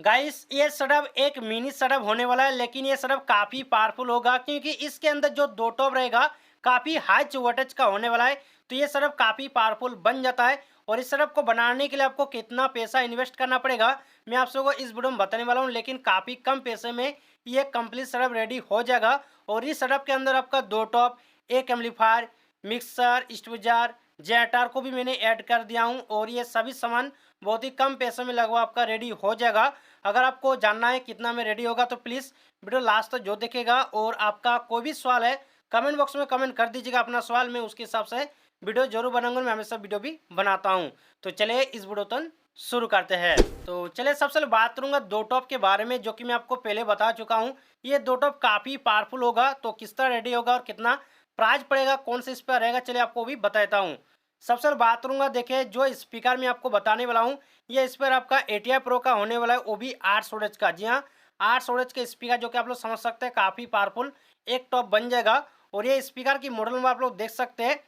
Guys ये setup एक mini setup होने वाला है, लेकिन ये सेटअप काफ़ी पावरफुल होगा क्योंकि इसके अंदर जो दो टॉप रहेगा काफ़ी हाई वोल्टेज का होने वाला है। तो ये सेटअप काफ़ी पावरफुल बन जाता है। और इस सेटअप को बनाने के लिए आपको कितना पैसा इन्वेस्ट करना पड़ेगा मैं आप सबको इस वीडियो में बताने वाला हूँ, लेकिन काफ़ी कम पैसे में ये कंप्लीट सेटअप रेडी हो जाएगा। और इस सेटअप के अंदर आपका दो टॉप, एक एम्पलीफायर, मिक्सर, स्टेबलाइजर, जेटर को भी मैंने ऐड कर दिया हूँ और ये सभी सामान बहुत ही कम पैसे में लगभग आपका रेडी हो जाएगा। अगर आपको जानना है कितना में रेडी होगा तो प्लीज़ वीडियो लास्ट तक जो देखेगा। और आपका कोई भी सवाल है कमेंट बॉक्स में कमेंट कर दीजिएगा अपना सवाल, मैं उसके हिसाब से वीडियो जरूर बनाऊंगा। मैं हमेशा वीडियो भी बनाता हूं। तो चलिए इस वीडियो तो शुरू करते हैं। तो चलिए सबसे पहले बात करूंगा दो टॉप के बारे में, जो कि मैं आपको पहले बता चुका हूं। ये दो टॉप काफ़ी पावरफुल होगा। तो किस तरह रेडी होगा और कितना प्राइस पड़ेगा, कौन से इस पर रहेगा, चलिए आपको भी बताता हूँ। सबसे पहले बात करूंगा, देखिए जो स्पीकर मैं आपको बताने वाला हूँ ये इस पर आपका ATI प्रो का होने वाला है, वो भी 8 स्टोरेज का। जी हाँ, 8 स्टोरेज के स्पीकर जो कि आप लोग समझ सकते हैं काफ़ी पावरफुल एक टॉप बन जाएगा। और ये स्पीकर की मॉडल नंबर आप लोग देख सकते हैं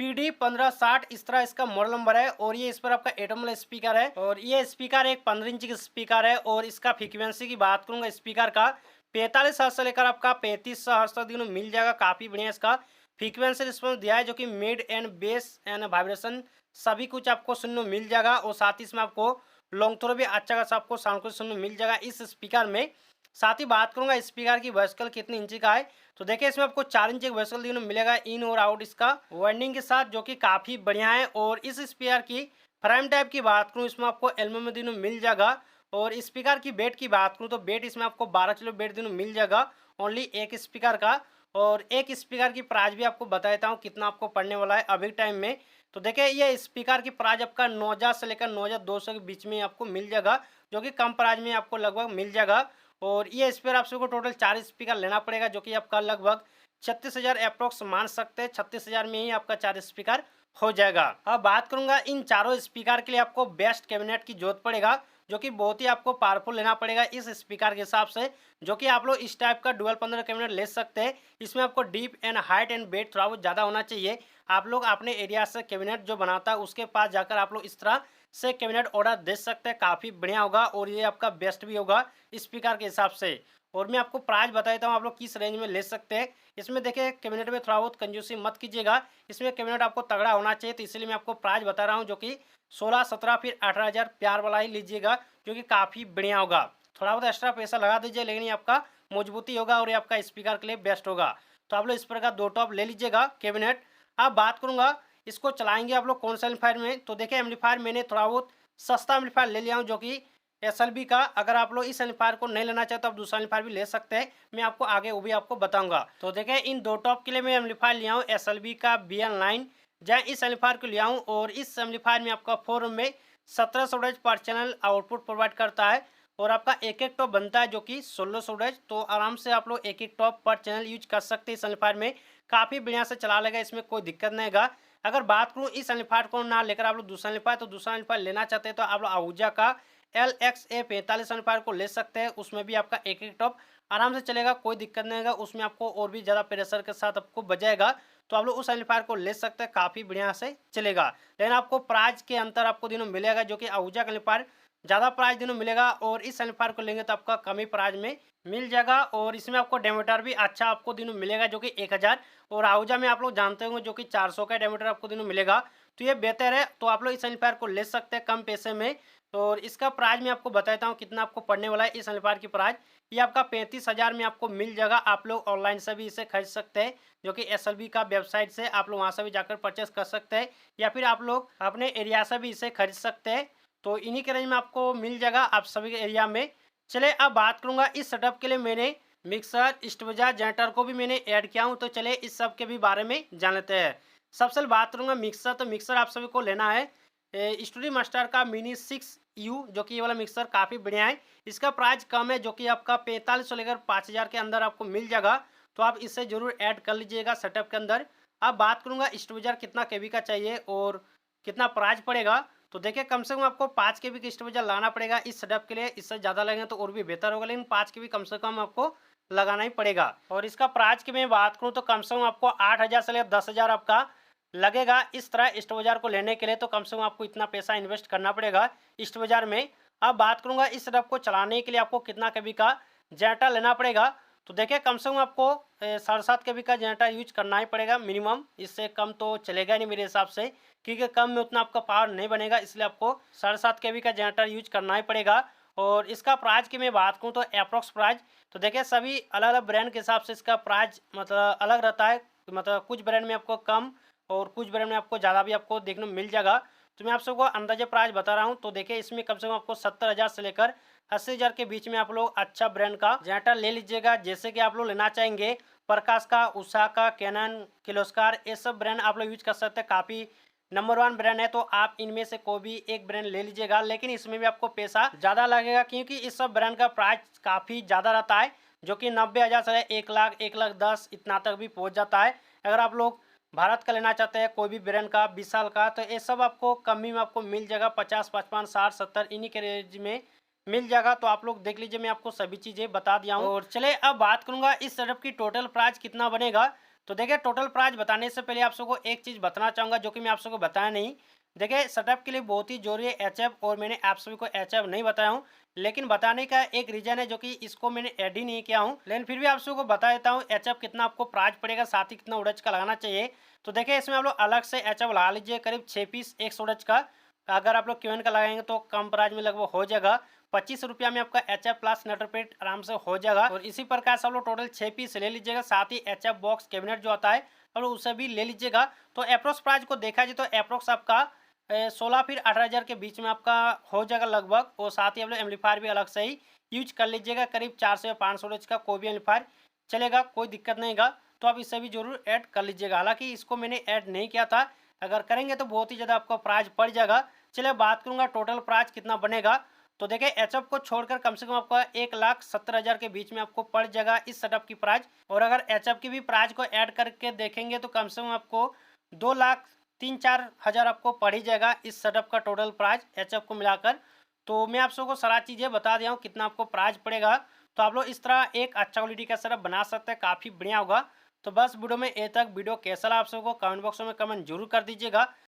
PD1560, इस तरह इसका मॉडल नंबर है। और ये इस पर आपका 8 वाला स्पीकर है और ये स्पीकर एक 15 इंच की स्पीकर है। और इसका फ्रीक्वेंसी की बात करूंगा स्पीकर का 45 हर्ट्ज से लेकर आपका 3500 हर्ट्ज तक दिनों मिल जाएगा। काफ़ी बढ़िया इसका फ्रीक्वेंसी रिस्पॉन्स दिया है, जो कि mid and base and vibration सभी कुछ आपको सुनने को मिल जाएगा। और साथ ही इसमें आपको लॉन्ग थ्रो भी अच्छा खासा आपको साउंड कुछ सुनने को मिल जाएगा इस स्पीकर में। साथ ही बात करूंगा स्पीकर की वर्टिकल कितने इंची का है, तो देखिए इसमें आपको 4 इंच एक वर्टिकल देखने को मिलेगा इन और आउट इसका वाइंडिंग के साथ, जो कि काफ़ी बढ़िया है। और इस स्पीकर की फ्रेम टाइप की बात करूँ इसमें आपको एल्यूमिनियम में देखने को मिल जाएगा। और स्पीकर की बेट की बात करूँ तो बेट इसमें आपको 12 किलो बेट देखने को मिल जाएगा ओनली एक स्पीकर का। और एक स्पीकर की प्राइस भी आपको बता देता हूँ कितना आपको पड़ने वाला है अभी टाइम में। तो देखिए ये स्पीकर की प्राइस आपका 9,000 से लेकर 9,200 के बीच में आपको मिल जाएगा, जो कि कम प्राइस में आपको लगभग मिल जाएगा। और ये स्पीकर आप सबको टोटल 4 स्पीकर लेना पड़ेगा, जो कि आपका लगभग 36,000 अप्रोक्स मान सकते हैं। 36,000 में ही आपका 4 स्पीकर हो जाएगा। अब बात करूंगा इन चारों स्पीकर के लिए आपको बेस्ट कैबिनेट की जरूरत पड़ेगा, जो कि बहुत ही आपको पावरफुल लेना पड़ेगा इस स्पीकर के हिसाब से, जो कि आप लोग इस टाइप का डुअल 15 कैबिनेट ले सकते हैं। इसमें आपको deep and height and weight थोड़ा बहुत ज़्यादा होना चाहिए। आप लोग अपने एरिया से कैबिनेट जो बनाता है उसके पास जाकर आप लोग इस तरह से कैबिनेट ऑर्डर दे सकते हैं, काफ़ी बढ़िया होगा और ये आपका बेस्ट भी होगा स्पीकर के हिसाब से। और मैं आपको प्राइस बता देता हूँ आप लोग किस रेंज में ले सकते हैं। इसमें देखिए कैबिनेट में थोड़ा बहुत कंजूसी मत कीजिएगा, इसमें कैबिनेट आपको तगड़ा होना चाहिए, तो इसलिए मैं आपको प्राइस बता रहा हूँ, जो कि 16, 17 फिर 18,000 प्यार वाला ही लीजिएगा, जो कि काफ़ी बढ़िया होगा। थोड़ा बहुत एक्स्ट्रा पैसा लगा दीजिए, लेकिन ये आपका मजबूती होगा और ये आपका स्पीकर के लिए बेस्ट होगा। तो आप लोग इस प्रकार दो टॉप ले लीजिएगा कैबिनेट। अब बात करूंगा इसको चलाएंगे आप लोग कौन सा एम्पलीफायर में, तो देखिए एम्पलीफायर मैंने थोड़ा बहुत सस्ता एम्पलीफायर ले लिया हूँ, जो कि SLB का। अगर आप लोग इस एम्पलीफायर को नहीं लेना चाहते तो आप दूसरा एम्पलीफायर भी ले सकते हैं, मैं आपको आगे वो भी आपको बताऊंगा। तो देखिए इन दो टॉप के लिए मैं एम्पलीफायर लिया हूँ SLB का BN9, जहाँ इस एम्पलीफायर को लिया हूँ। और इस एम्पलीफायर में आपका 4 ओम में 17 स्टोरेज पर चैनल आउटपुट प्रोवाइड करता है। और आपका एक एक टॉप बनता है, जो कि 16 स्टोरेज। तो आराम से आप लोग एक एक टॉप पर चैनल यूज कर सकते हैं इस एम्पलीफायर में, काफ़ी बढ़िया से चला लेगा, इसमें कोई दिक्कत नहीं होगा। अगर बात करूँ इस एम्पलीफायर को ना लेकर आप लोग दूसरा एम्पलीफायर, तो दूसरा एम्पलीफायर लेना चाहते हैं तो आप लोग आहूजा का LXA45 एम्पलीफायर को ले सकते हैं। उसमें भी आपका एक एक टॉप आराम से चलेगा, कोई दिक्कत नहीं होगा, उसमें आपको और भी ज़्यादा प्रेशर के साथ आपको बजाएगा। तो आप लोग उस एम्पलीफायर को ले सकते हैं, काफ़ी बढ़िया से चलेगा। लेकिन आपको प्राइस के अंतर आपको दिनों मिलेगा, जो कि आहूजा का एम्पलीफायर ज़्यादा प्राइस दिनों मिलेगा और इस एम्पलीफायर को लेंगे तो आपका कम ही प्राइस में मिल जाएगा। और इसमें आपको डेमीटर भी अच्छा आपको दिनों मिलेगा, जो कि 1,000। और आहूजा में आप लोग जानते होंगे जो कि 400 का डेमीटर आपको दिनों मिलेगा। तो ये बेहतर है, तो आप लोग इस एम्पलीफायर को ले सकते हैं कम पैसे में। और इसका प्राइस मैं आपको बताता हूँ कितना आपको पड़ने वाला है। इस एम्पलीफायर की प्राइस ये आपका 35,000 में आपको मिल जाएगा। आप लोग ऑनलाइन से भी इसे खरीद सकते हैं, जो कि SLB का वेबसाइट से आप लोग वहाँ से भी जाकर परचेस कर सकते हैं, या फिर आप लोग अपने एरिया से भी इसे खरीद सकते हैं। तो इन्हीं के रेंज में आपको मिल जाएगा आप सभी के एरिया में। चले अब बात करूंगा इस सेटअप के लिए मैंने मिक्सर, स्टेबलाइजर, जनरेटर को भी मैंने ऐड किया हूं। तो चले इस सब के भी बारे में जान लेते हैं। सबसे पहले बात करूंगा मिक्सर। तो मिक्सर आप सभी को लेना है स्टूडियो मास्टर का मिनी 6U, जो कि ये वाला मिक्सर काफ़ी बढ़िया है। इसका प्राइस कम है, जो कि आपका 4500 लेकर 5,000 के अंदर आपको मिल जाएगा। तो आप इसे जरूर ऐड कर लीजिएगा सेटअप के अंदर। अब बात करूंगा स्टेबलाइजर कितना केवी का चाहिए और कितना प्राइस पड़ेगा। तो देखिए कम से कम आपको 5 KB की स्टेबलाइजर लाना पड़ेगा इस सेटअप के लिए। इससे ज़्यादा लगेगा तो और भी बेहतर होगा, लेकिन 5 KB कम से कम आपको लगाना ही पड़ेगा। और इसका प्राइस की मैं बात करूँ तो कम से कम आपको 8,000 से लेकर 10,000 आपका लगेगा इस तरह स्टेबलाइजर को लेने के लिए। तो कम से कम आपको इतना पैसा इन्वेस्ट करना पड़ेगा स्टेबलाइजर में। अब बात करूंगा इस सेटअप को चलाने के लिए आपको कितना केबी का जनरेटर लेना पड़ेगा। तो देखिए कम से कम आपको 7.5 केबी का जनरेटर यूज करना ही पड़ेगा मिनिमम। इससे कम तो चलेगा नहीं मेरे हिसाब से, क्योंकि कम में उतना आपका पावर नहीं बनेगा, इसलिए आपको 7.5 केबी का जनरेटर यूज करना ही पड़ेगा। और इसका प्राइस की मैं बात करूँ तो अप्रॉक्स प्राइस, तो देखिए सभी अलग अलग ब्रांड के हिसाब से इसका प्राइस मतलब अलग रहता है। मतलब कुछ ब्रांड में आपको कम और कुछ ब्रांड में आपको ज़्यादा भी आपको देखने को मिल जाएगा। तो मैं आप सबको अंदाजे प्राइस बता रहा हूँ। तो देखिए इसमें कम से कम आपको 70,000 से लेकर 80,000 के बीच में आप लोग अच्छा ब्रांड का जनरेटर ले लीजिएगा। जैसे कि आप लोग लेना चाहेंगे प्रकाश का, उषा का, कैनन, किर्लोस्कर, ये सब ब्रांड आप लोग यूज कर सकते हैं। काफ़ी नंबर 1 ब्रांड है, तो आप इनमें से कोई भी एक ब्रांड ले लीजिएगा। लेकिन इसमें भी आपको पैसा ज़्यादा लगेगा, क्योंकि इस सब ब्रांड का प्राइस काफ़ी ज़्यादा रहता है, जो कि 90,000 से 1 लाख, 1,10,000 इतना तक भी पहुँच जाता है। अगर आप लोग भारत का लेना चाहते हैं कोई भी ब्रांड का, विशाल का, तो ये सब आपको कम ही में आपको मिल जाएगा। 50, 55, 60, 70 इन्हीं के रेंज में मिल जाएगा। तो आप लोग देख लीजिए, मैं आपको सभी चीज़ें बता दिया हूँ। और चले अब बात करूँगा इस सेटअप की टोटल प्राइस कितना बनेगा। तो देखिए टोटल प्राइस बताने से पहले आप सबको एक चीज़ बताना चाहूँगा, जो कि मैं आप सबको बताया नहीं। देखिए सेटअप के लिए बहुत ही जरूरी है एचएफ, और मैंने आप सभी को एचएफ नहीं बताया हूँ, लेकिन बताने का एक रीजन है, जो कि इसको मैंने ऐड ही नहीं किया हूँ। लेकिन फिर भी आप सबको बता देता हूँ एचएफ कितना आपको प्राइस पड़ेगा, साथ ही कितना उड़ज का लगाना चाहिए। तो देखिए इसमें आप लोग अलग से एचएफ लगा लीजिए, करीब 6 पीस 1 उड़ज का। अगर आप लोग क्यूएन का लगाएंगे तो कम प्राइस में लगभग हो जाएगा। 25 रुपया में आपका एचएफ प्लस नेटरपेट आराम से हो जाएगा। और इसी प्रकार से आप लोग टोटल 6 पीस ले लीजिएगा, साथ ही एचएफ बॉक्स कैबिनेट जो आता है और उसे भी ले लीजिएगा। तो अप्रोक्स प्राइस को देखा जाए तो अप्रोक्स आपका 16 फिर 18,000 के बीच में आपका हो जाएगा लगभग। और साथ ही आप लोग एम्पलीफायर भी अलग से ही यूज कर लीजिएगा, करीब 400 या 500 रेंज का कोई भी एम्पलीफायर चलेगा, कोई दिक्कत नहीं गा। तो आप इसे भी जरूर ऐड कर लीजिएगा। हालांकि इसको मैंने ऐड नहीं किया था, अगर करेंगे तो बहुत ही ज़्यादा आपको प्राइस पड़ जाएगा। चलिए बात करूँगा टोटल प्राइस कितना बनेगा। तो देखिए एचएफ को छोड़कर कम से कम आपका 1,70,000 के बीच में आपको पड़ जाएगा इस सेटअप की प्राइस। और अगर एचएफ की भी प्राइस को ऐड करके देखेंगे तो कम से कम आपको 2,03,000-4,000 आपको पड़ ही जाएगा इस सेटअप का टोटल प्राइस एचएफ को मिलाकर। तो मैं आप सबको सारा चीज़ें बता दिया हूँ कितना आपको प्राइस पड़ेगा। तो आप लोग इस तरह एक अच्छा क्वालिटी का सेटअप बना सकते हैं, काफ़ी बढ़िया होगा। तो बस वीडियो में ये तक। वीडियो कैसा लगा आप सबको कमेंट बॉक्स में कमेंट जरूर कर दीजिएगा।